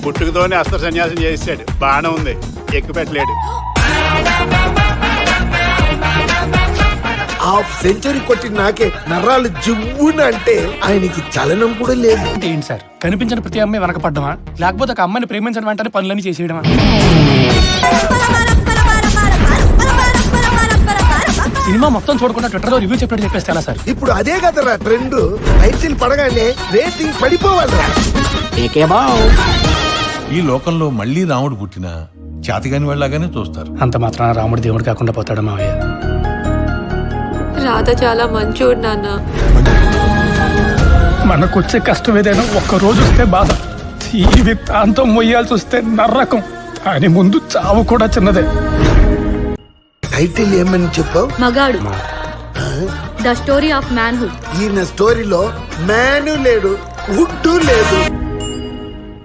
పుట్టుకతోనే అస్త్ర సన్యాసం చేసాడు. బాణం ఉంది, ఎక్కువ పెట్టలేడు. హాఫ్ సెంచరీ కొట్టిన నాకే నర్రాలు జివ్వున అంటే ఆయనకి చలనం కూడా లేదు. ఏంటి సార్, కనిపించిన ప్రతి అమ్మాయి వెనకపడ్డమా, లేకపోతే ఒక అమ్మాయిని ప్రేమించిన వెంటనే పనులన్నీ చేసేయడమా? సినిమా మొత్తం చూడకుండా ట్విట్టర్ లో రివ్యూ చెప్పినట్టు చెప్పేస్తే ఎలా సార్? ఇప్పుడు అదే కదరా ట్రెండ్. టైటిల్ పడగానే రేటింగ్ పడిపోవాలరా. ఈ లోకంలో మళ్ళీ రాముడు పుట్టినా చేతగాని వాళ్ళగానే చూస్తారు. అంత మాత్రాన రాముడు దేవుడు కాకుండా పోతాడు మావయ్య. రాధ చాలా మంచోడు నాన్న. మనకొచ్చే కష్టం ఏదైనా ఒక్క రోజు వస్తే బాధ, జీవితాంతం మొయ్యాల్సి వస్తే నరకం. దాని ముందు చావు కూడా చిన్నదే. టైటిల్ ఏమని చెప్పావు? మగాడు, ద స్టోరీ ఆఫ్ మ్యాన్హుడ్. ఈయన స్టోరీలో మ్యాను లేడు, వుడ్డు లేదు.